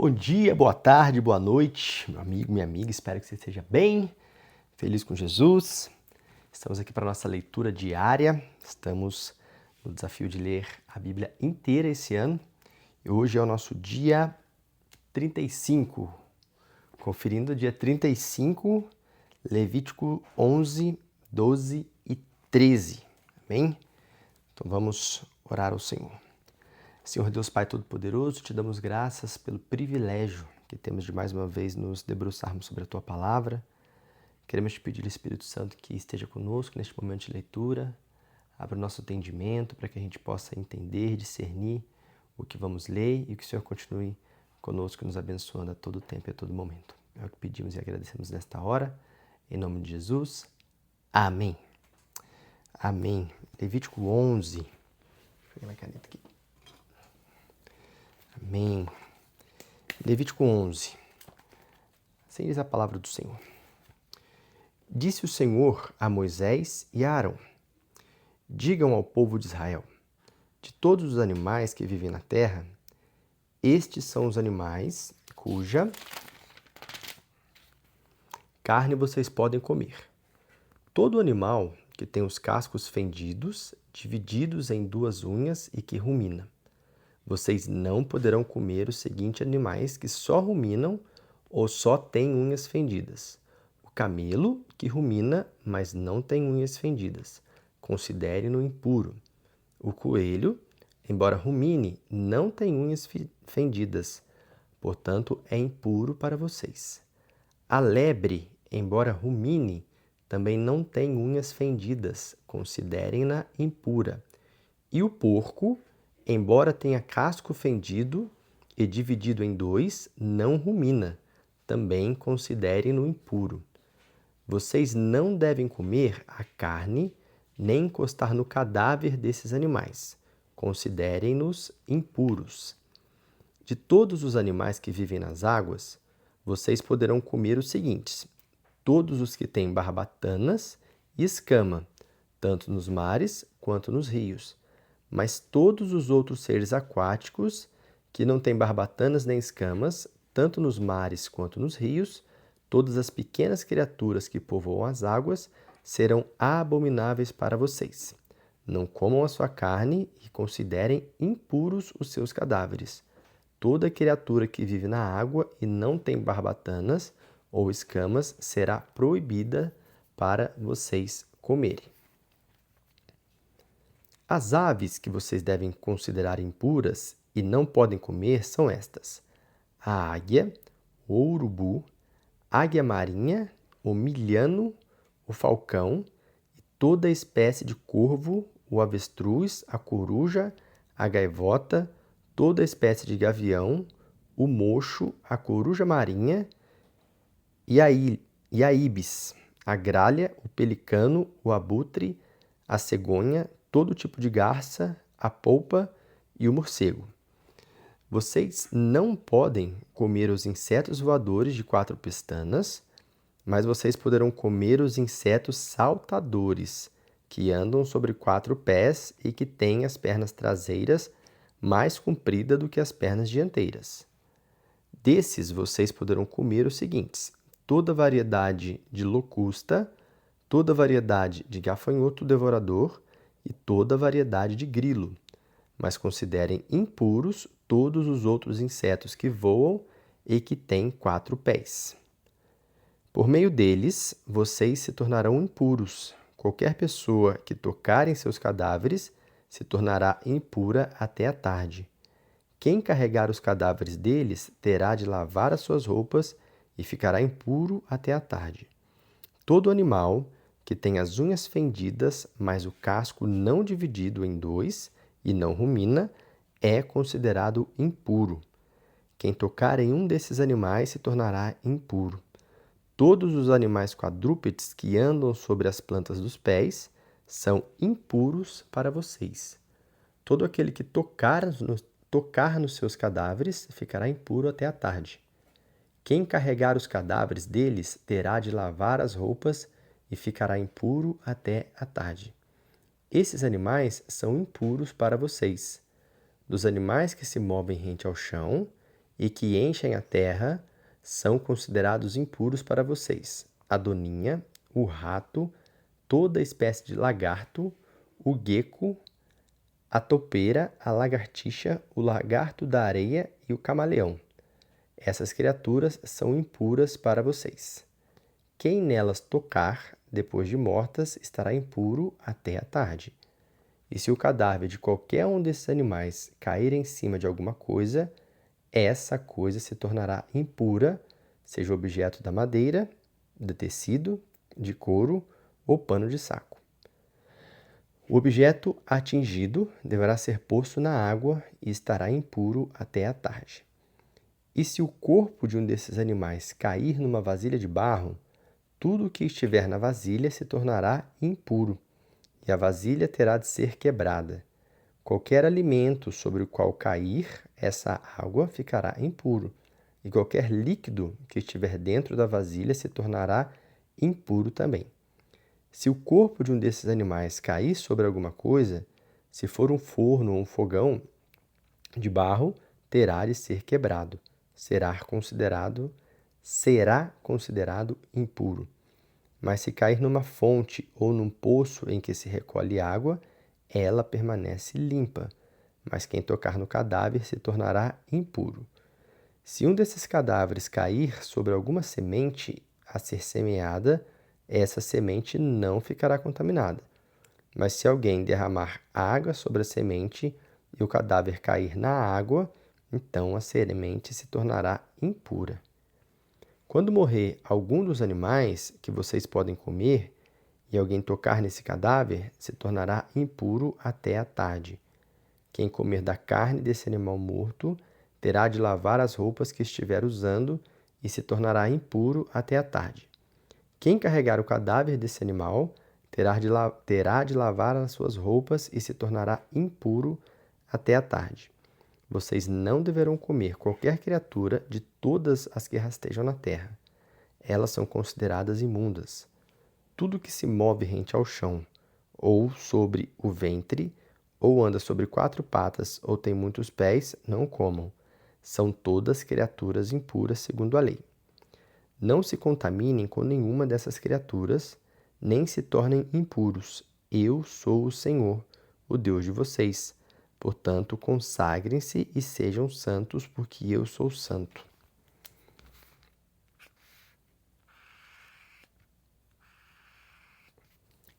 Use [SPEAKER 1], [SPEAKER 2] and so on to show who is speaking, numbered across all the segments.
[SPEAKER 1] Bom dia, boa tarde, boa noite, meu amigo, minha amiga, espero que você esteja bem, feliz com Jesus. Estamos aqui para a nossa leitura diária, estamos no desafio de ler a Bíblia inteira esse ano e hoje é o nosso dia 35, conferindo o dia 35, Levítico 11, 12 e 13, amém? Então vamos orar ao Senhor. Senhor Deus Pai Todo-Poderoso, te damos graças pelo privilégio que temos de mais uma vez nos debruçarmos sobre a Tua Palavra. Queremos te pedir, Espírito Santo, que esteja conosco neste momento de leitura, abra o nosso entendimento para que a gente possa entender, discernir o que vamos ler e que o Senhor continue conosco, nos abençoando a todo tempo e a todo momento. É o que pedimos e agradecemos nesta hora, em nome de Jesus. Amém. Amém. Levítico 11. Deixa eu pegar minha caneta aqui. Amém. Levítico 11. Assim diz a palavra do Senhor. Disse o Senhor a Moisés e a Arão: digam ao povo de Israel: de todos os animais que vivem na terra, estes são os animais cuja carne vocês podem comer. Todo animal que tem os cascos fendidos, divididos em duas unhas e que rumina. Vocês não poderão comer os seguintes animais que só ruminam ou só têm unhas fendidas. O camelo, que rumina, mas não tem unhas fendidas. Considere-no impuro. O coelho, embora rumine, não tem unhas fendidas. Portanto, é impuro para vocês. A lebre, embora rumine, também não tem unhas fendidas. Considerem-na impura. E o porco, embora tenha casco fendido e dividido em dois, não rumina. Também considerem-no impuro. Vocês não devem comer a carne, nem encostar no cadáver desses animais. Considerem-nos impuros. De todos os animais que vivem nas águas, vocês poderão comer os seguintes: todos os que têm barbatanas e escama, tanto nos mares quanto nos rios. Mas todos os outros seres aquáticos, que não têm barbatanas nem escamas, tanto nos mares quanto nos rios, todas as pequenas criaturas que povoam as águas, serão abomináveis para vocês. Não comam a sua carne e considerem impuros os seus cadáveres. Toda criatura que vive na água e não tem barbatanas ou escamas será proibida para vocês comerem. As aves que vocês devem considerar impuras e não podem comer são estas: a águia, o urubu, águia marinha, o milhano, o falcão e toda espécie de corvo, o avestruz, a coruja, a gaivota, toda espécie de gavião, o mocho, a coruja marinha e a ibis, a gralha, o pelicano, o abutre, a cegonha, todo tipo de garça, a polpa e o morcego. Vocês não podem comer os insetos voadores de 4 pestanas, mas vocês poderão comer os insetos saltadores, que andam sobre 4 pés e que têm as pernas traseiras mais compridas do que as pernas dianteiras. Desses vocês poderão comer os seguintes: toda variedade de locusta, toda variedade de gafanhoto devorador e toda variedade de grilo, mas considerem impuros todos os outros insetos que voam e que têm 4 pés. Por meio deles, vocês se tornarão impuros. Qualquer pessoa que tocar em seus cadáveres se tornará impura até a tarde. Quem carregar os cadáveres deles terá de lavar as suas roupas e ficará impuro até a tarde. Todo animal que tem as unhas fendidas, mas o casco não dividido em dois e não rumina, é considerado impuro. Quem tocar em um desses animais se tornará impuro. Todos os animais quadrúpedes que andam sobre as plantas dos pés são impuros para vocês. Todo aquele que tocar nos seus cadáveres ficará impuro até a tarde. Quem carregar os cadáveres deles terá de lavar as roupas e ficará impuro até a tarde. Esses animais são impuros para vocês. Dos animais que se movem rente ao chão e que enchem a terra são considerados impuros para vocês: a doninha, o rato, toda espécie de lagarto, o gecko, a topeira, a lagartixa, o lagarto da areia e o camaleão. Essas criaturas são impuras para vocês. Quem nelas tocar, depois de mortas, estará impuro até a tarde. E se o cadáver de qualquer um desses animais cair em cima de alguma coisa, essa coisa se tornará impura, seja objeto da madeira, de tecido, de couro ou pano de saco. O objeto atingido deverá ser posto na água e estará impuro até a tarde. E se o corpo de um desses animais cair numa vasilha de barro, tudo o que estiver na vasilha se tornará impuro, e a vasilha terá de ser quebrada. Qualquer alimento sobre o qual cair essa água ficará impuro, e qualquer líquido que estiver dentro da vasilha se tornará impuro também. Se o corpo de um desses animais cair sobre alguma coisa, se for um forno ou um fogão de barro, terá de ser quebrado. Será considerado impuro. Mas se cair numa fonte ou num poço em que se recolhe água, ela permanece limpa. Mas quem tocar no cadáver se tornará impuro. Se um desses cadáveres cair sobre alguma semente a ser semeada, essa semente não ficará contaminada. Mas se alguém derramar água sobre a semente e o cadáver cair na água, então a semente se tornará impura. Quando morrer algum dos animais que vocês podem comer e alguém tocar nesse cadáver, se tornará impuro até a tarde. Quem comer da carne desse animal morto terá de lavar as roupas que estiver usando e se tornará impuro até a tarde. Quem carregar o cadáver desse animal terá de lavar as suas roupas e se tornará impuro até a tarde. Vocês não deverão comer qualquer criatura de todas as que rastejam na terra. Elas são consideradas imundas. Tudo que se move rente ao chão, ou sobre o ventre, ou anda sobre 4 patas, ou tem muitos pés, não comam. São todas criaturas impuras segundo a lei. Não se contaminem com nenhuma dessas criaturas, nem se tornem impuros. Eu sou o Senhor, o Deus de vocês. Portanto, consagrem-se e sejam santos, porque eu sou santo.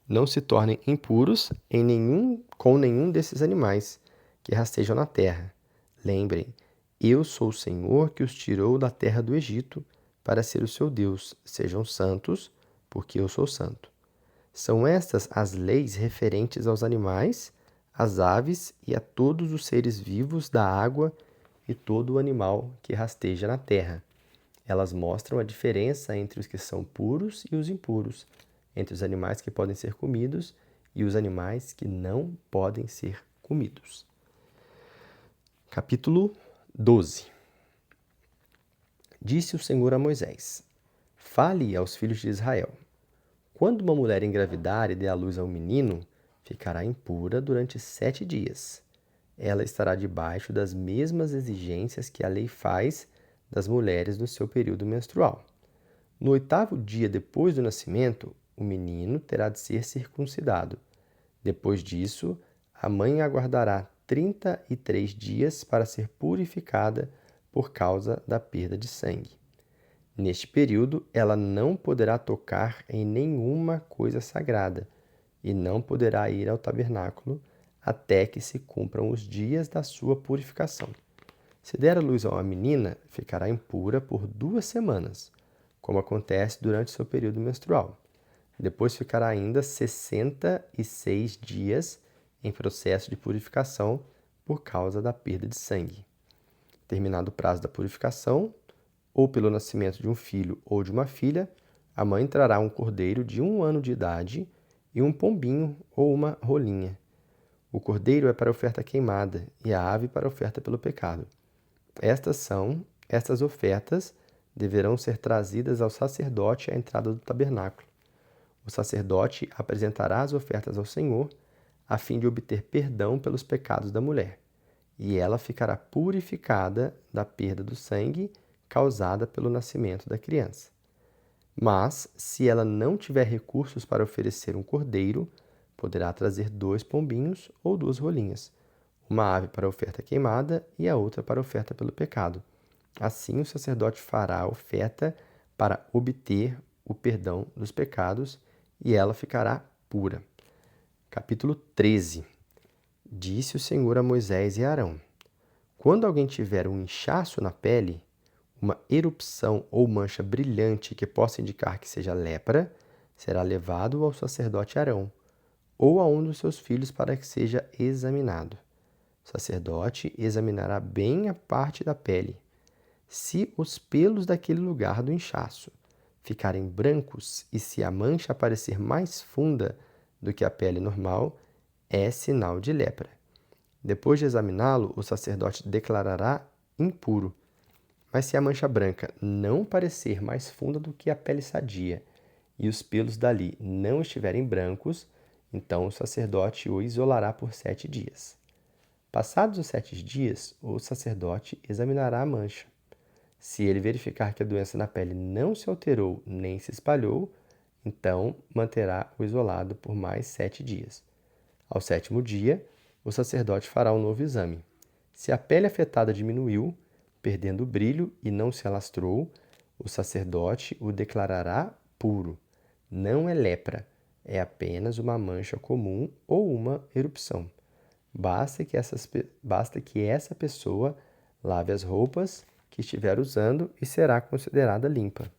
[SPEAKER 1] Não se tornem impuros com nenhum desses animais que rastejam na terra. Lembrem, eu sou o Senhor que os tirou da terra do Egito para ser o seu Deus. Sejam santos, porque eu sou santo. São estas as leis referentes aos animais, às aves e a todos os seres vivos da água e todo o animal que rasteja na terra. Elas mostram a diferença entre os que são puros e os impuros, entre os animais que podem ser comidos e os animais que não podem ser comidos. Capítulo 12. Disse o Senhor a Moisés: Fale aos filhos de Israel. Quando uma mulher engravidar e der à luz a um menino, ficará impura durante 7 dias. Ela estará debaixo das mesmas exigências que a lei faz das mulheres no seu período menstrual. No 8º dia depois do nascimento, o menino terá de ser circuncidado. Depois disso, a mãe aguardará 33 dias para ser purificada por causa da perda de sangue. Neste período, ela não poderá tocar em nenhuma coisa sagrada e não poderá ir ao tabernáculo até que se cumpram os dias da sua purificação. Se der à luz a uma menina, ficará impura por 2 semanas, como acontece durante seu período menstrual. Depois ficará ainda 66 dias em processo de purificação por causa da perda de sangue. Terminado o prazo da purificação, ou pelo nascimento de um filho ou de uma filha, a mãe trará um cordeiro de 1 ano de idade e um pombinho ou uma rolinha. O cordeiro é para oferta queimada e a ave para oferta pelo pecado. Estas ofertas deverão ser trazidas ao sacerdote à entrada do tabernáculo. O sacerdote apresentará as ofertas ao Senhor, a fim de obter perdão pelos pecados da mulher. e ela ficará purificada da perda do sangue causada pelo nascimento da criança. Mas, se ela não tiver recursos para oferecer um cordeiro, poderá trazer 2 pombinhos ou 2 rolinhas, uma ave para oferta queimada e a outra para oferta pelo pecado. Assim, o sacerdote fará a oferta para obter o perdão dos pecados e ela ficará pura. Capítulo 13. Disse o Senhor a Moisés e a Arão: Quando alguém tiver um inchaço na pele, uma erupção ou mancha brilhante que possa indicar que seja lepra, será levado ao sacerdote Arão ou a um dos seus filhos para que seja examinado. O sacerdote examinará bem a parte da pele. Se os pelos daquele lugar do inchaço ficarem brancos e se a mancha aparecer mais funda do que a pele normal, é sinal de lepra. Depois de examiná-lo, o sacerdote declarará impuro. Mas se a mancha branca não parecer mais funda do que a pele sadia e os pelos dali não estiverem brancos, então o sacerdote o isolará por 7 dias. Passados os 7 dias, o sacerdote examinará a mancha. Se ele verificar que a doença na pele não se alterou nem se espalhou, então manterá o isolado por mais 7 dias. Ao 7º dia, o sacerdote fará um novo exame. Se a pele afetada diminuiu, perdendo o brilho e não se alastrou, o sacerdote o declarará puro. Não é lepra, é apenas uma mancha comum ou uma erupção. Basta que essa pessoa lave as roupas que estiver usando e será considerada limpa.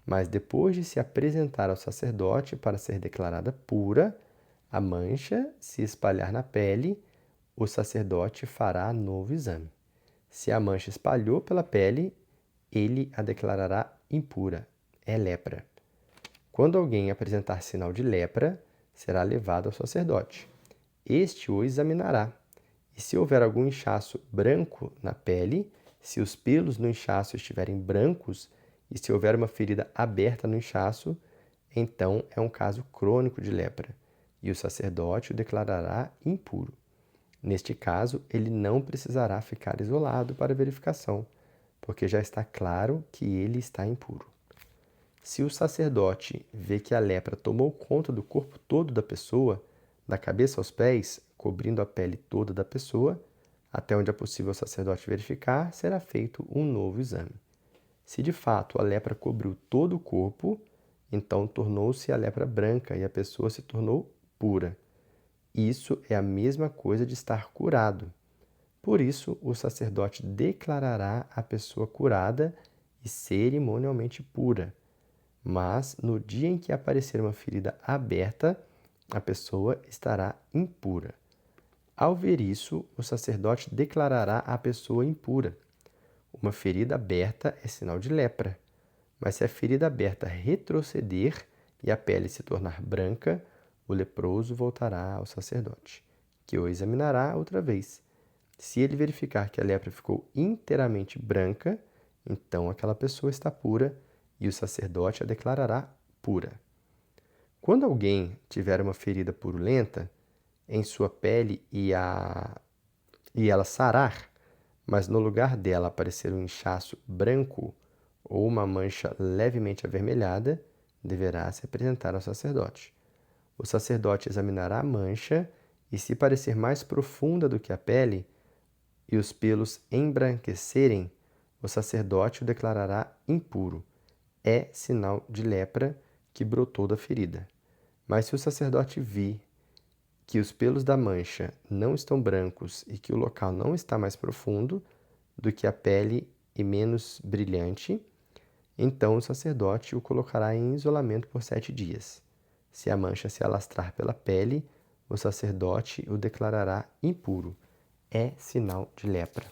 [SPEAKER 1] Mas depois de se apresentar ao sacerdote para ser declarada pura, a mancha se espalhar na pele, o sacerdote fará novo exame. Se a mancha espalhou pela pele, ele a declarará impura, é lepra. Quando alguém apresentar sinal de lepra, será levado ao sacerdote. Este o examinará, e se houver algum inchaço branco na pele, se os pelos no inchaço estiverem brancos e se houver uma ferida aberta no inchaço, então é um caso crônico de lepra, e o sacerdote o declarará impuro. Neste caso, ele não precisará ficar isolado para verificação, porque já está claro que ele está impuro. Se o sacerdote vê que a lepra tomou conta do corpo todo da pessoa, da cabeça aos pés, cobrindo a pele toda da pessoa, até onde é possível o sacerdote verificar, será feito um novo exame. Se de fato a lepra cobriu todo o corpo, então tornou-se a lepra branca e a pessoa se tornou pura. Isso é a mesma coisa de estar curado. Por isso, o sacerdote declarará a pessoa curada e cerimonialmente pura. Mas, no dia em que aparecer uma ferida aberta, a pessoa estará impura. Ao ver isso, o sacerdote declarará a pessoa impura. Uma ferida aberta é sinal de lepra. Mas se a ferida aberta retroceder e a pele se tornar branca, o leproso voltará ao sacerdote, que o examinará outra vez. Se ele verificar que a lepra ficou inteiramente branca, então aquela pessoa está pura e o sacerdote a declarará pura. Quando alguém tiver uma ferida purulenta em sua pele e ela sarar, mas no lugar dela aparecer um inchaço branco ou uma mancha levemente avermelhada, deverá se apresentar ao sacerdote. O sacerdote examinará a mancha e, se parecer mais profunda do que a pele e os pelos embranquecerem, o sacerdote o declarará impuro. É sinal de lepra que brotou da ferida. Mas se o sacerdote vir que os pelos da mancha não estão brancos e que o local não está mais profundo do que a pele e menos brilhante, então o sacerdote o colocará em isolamento por 7 dias. Se a mancha se alastrar pela pele, o sacerdote o declarará impuro. É sinal de lepra.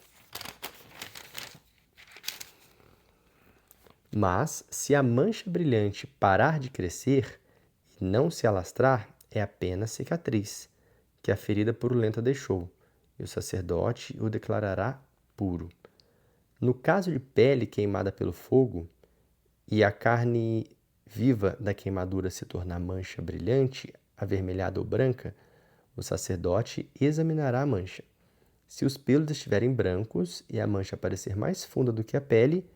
[SPEAKER 1] Mas, se a mancha brilhante parar de crescer e não se alastrar, é apenas cicatriz, que a ferida purulenta deixou, e o sacerdote o declarará puro. No caso de pele queimada pelo fogo, e a carne viva da queimadura se tornar mancha brilhante, avermelhada ou branca, o sacerdote examinará a mancha. Se os pelos estiverem brancos e a mancha parecer mais funda do que a pele,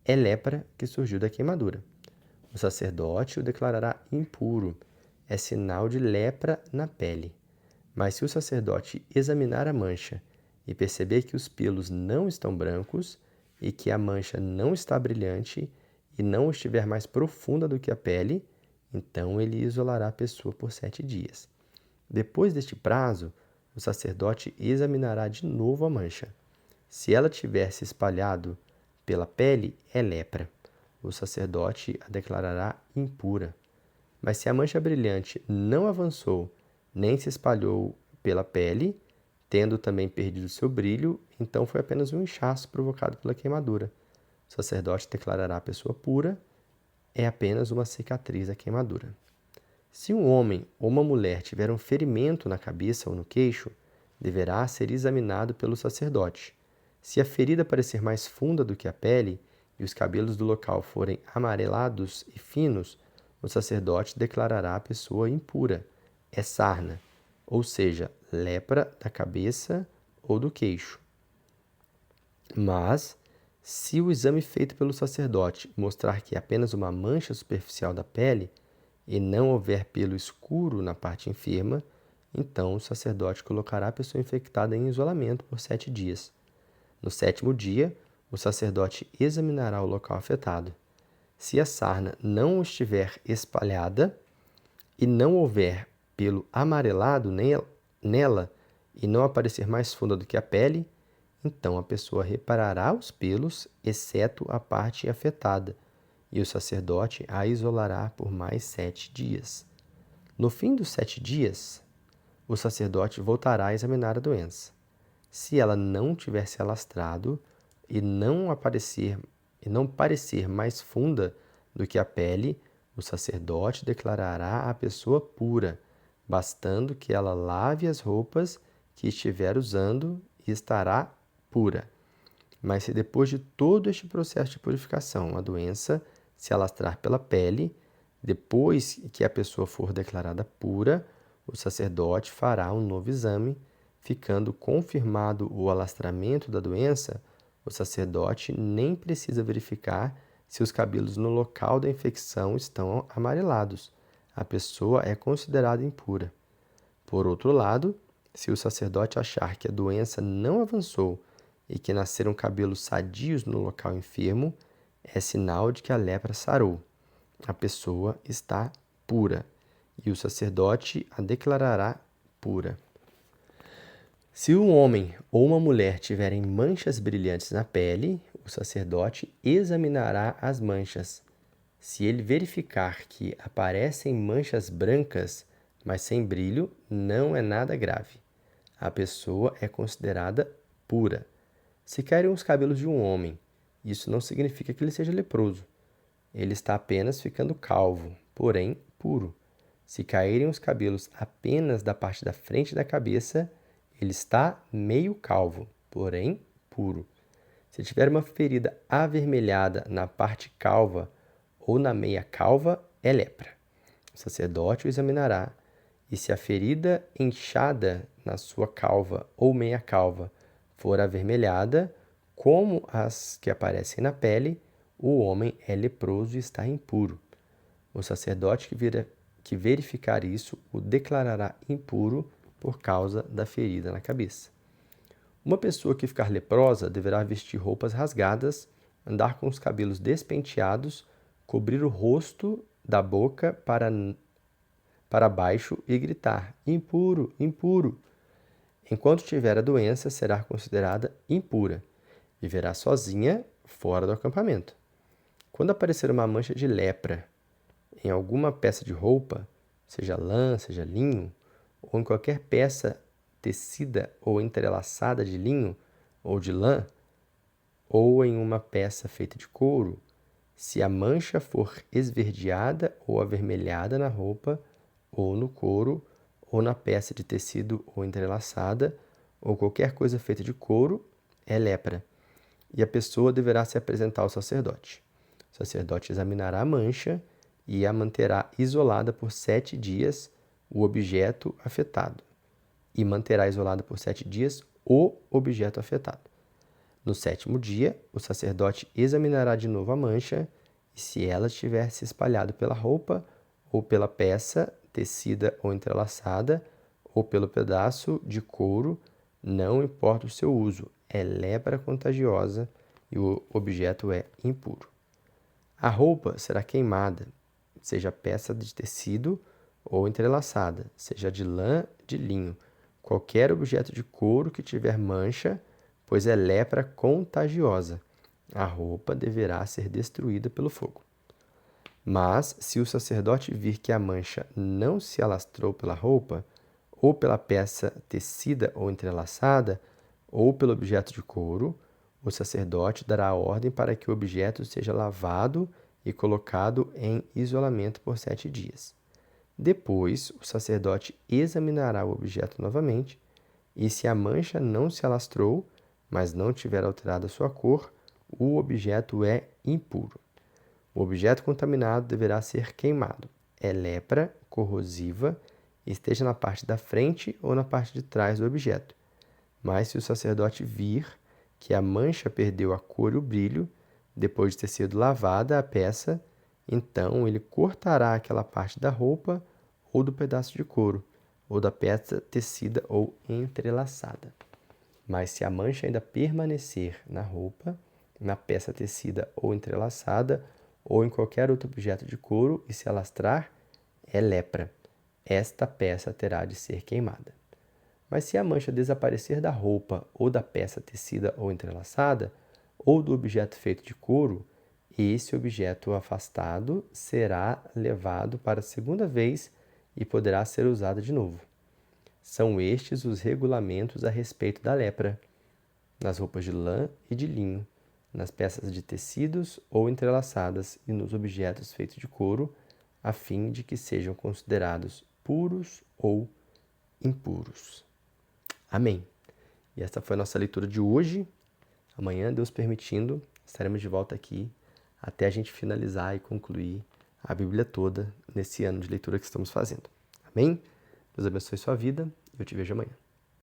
[SPEAKER 1] é lepra que surgiu da queimadura. O sacerdote o declarará impuro. É sinal de lepra na pele. Mas se o sacerdote examinar a mancha e perceber que os pelos não estão brancos e que a mancha não está brilhante e não estiver mais profunda do que a pele, então ele isolará a pessoa por 7 dias. Depois deste prazo, o sacerdote examinará de novo a mancha. Se ela tiver se espalhado pela pele, é lepra. O sacerdote a declarará impura. Mas se a mancha brilhante não avançou, nem se espalhou pela pele, tendo também perdido seu brilho, então foi apenas um inchaço provocado pela queimadura. O sacerdote declarará a pessoa pura, é apenas uma cicatriz da queimadura. Se um homem ou uma mulher tiver um ferimento na cabeça ou no queixo, deverá ser examinado pelo sacerdote. Se a ferida parecer mais funda do que a pele e os cabelos do local forem amarelados e finos, o sacerdote declarará a pessoa impura. É sarna, ou seja, lepra da cabeça ou do queixo. Mas, se o exame feito pelo sacerdote mostrar que é apenas uma mancha superficial da pele e não houver pelo escuro na parte enferma, então o sacerdote colocará a pessoa infectada em isolamento por 7 dias. No 7º dia, o sacerdote examinará o local afetado. Se a sarna não estiver espalhada e não houver pelo amarelado nela e não aparecer mais funda do que a pele, então a pessoa reparará os pelos, exceto a parte afetada, e o sacerdote a isolará por mais 7 dias. No fim dos 7 dias, o sacerdote voltará a examinar a doença. Se ela não tiver se alastrado e não parecer mais funda do que a pele, o sacerdote declarará a pessoa pura, bastando que ela lave as roupas que estiver usando e estará pura. Mas se depois de todo este processo de purificação a doença se alastrar pela pele, depois que a pessoa for declarada pura, o sacerdote fará um novo exame. Ficando confirmado o alastramento da doença, o sacerdote nem precisa verificar se os cabelos no local da infecção estão amarelados. A pessoa é considerada impura. Por outro lado, se o sacerdote achar que a doença não avançou e que nasceram cabelos sadios no local enfermo, é sinal de que a lepra sarou. A pessoa está pura e o sacerdote a declarará pura. Se um homem ou uma mulher tiverem manchas brilhantes na pele, o sacerdote examinará as manchas. Se ele verificar que aparecem manchas brancas, mas sem brilho, não é nada grave. A pessoa é considerada pura. Se caírem os cabelos de um homem, isso não significa que ele seja leproso. Ele está apenas ficando calvo, porém puro. Se caírem os cabelos apenas da parte da frente da cabeça, ele está meio calvo, porém puro. Se tiver uma ferida avermelhada na parte calva ou na meia calva, é lepra. O sacerdote o examinará, e se a ferida inchada na sua calva ou meia calva for avermelhada, como as que aparecem na pele, o homem é leproso e está impuro. O sacerdote que verificar isso o declarará impuro por causa da ferida na cabeça. Uma pessoa que ficar leprosa deverá vestir roupas rasgadas, andar com os cabelos despenteados, cobrir o rosto da boca para baixo e gritar: impuro, impuro. Enquanto tiver a doença, será considerada impura. Viverá sozinha fora do acampamento. Quando aparecer uma mancha de lepra em alguma peça de roupa, seja lã, seja linho, ou em qualquer peça tecida ou entrelaçada de linho ou de lã, ou em uma peça feita de couro, se a mancha for esverdeada ou avermelhada na roupa, ou no couro, ou na peça de tecido ou entrelaçada, ou qualquer coisa feita de couro, é lepra, e a pessoa deverá se apresentar ao sacerdote. O sacerdote examinará a mancha e a manterá isolada por 7 dias o objeto afetado, e manterá isolada por 7 dias o objeto afetado. No 7º dia, o sacerdote examinará de novo a mancha e, se ela tiver se espalhado pela roupa ou pela peça tecida ou entrelaçada ou pelo pedaço de couro, não importa o seu uso, é lepra contagiosa e o objeto é impuro. A roupa será queimada, seja peça de tecido ou entrelaçada, seja de lã, de linho, qualquer objeto de couro que tiver mancha, pois é lepra contagiosa. A roupa deverá ser destruída pelo fogo. Mas, se o sacerdote vir que a mancha não se alastrou pela roupa, ou pela peça tecida ou entrelaçada, ou pelo objeto de couro, o sacerdote dará ordem para que o objeto seja lavado e colocado em isolamento por 7 dias. Depois, o sacerdote examinará o objeto novamente, e se a mancha não se alastrou, mas não tiver alterado a sua cor, o objeto é impuro. O objeto contaminado deverá ser queimado. É lepra corrosiva, esteja na parte da frente ou na parte de trás do objeto. Mas se o sacerdote vir que a mancha perdeu a cor e o brilho, depois de ter sido lavada a peça, então ele cortará aquela parte da roupa ou do pedaço de couro, ou da peça tecida ou entrelaçada. Mas se a mancha ainda permanecer na roupa, na peça tecida ou entrelaçada, ou em qualquer outro objeto de couro e se alastrar, é lepra. Esta peça terá de ser queimada. Mas se a mancha desaparecer da roupa ou da peça tecida ou entrelaçada, ou do objeto feito de couro, esse objeto afastado será levado para a segunda vez e poderá ser usado de novo. São estes os regulamentos a respeito da lepra, nas roupas de lã e de linho, nas peças de tecidos ou entrelaçadas e nos objetos feitos de couro, a fim de que sejam considerados puros ou impuros. Amém. E esta foi a nossa leitura de hoje. Amanhã, Deus permitindo, estaremos de volta aqui até a gente finalizar e concluir a Bíblia toda nesse ano de leitura que estamos fazendo. Amém? Deus abençoe sua vida e eu te vejo amanhã.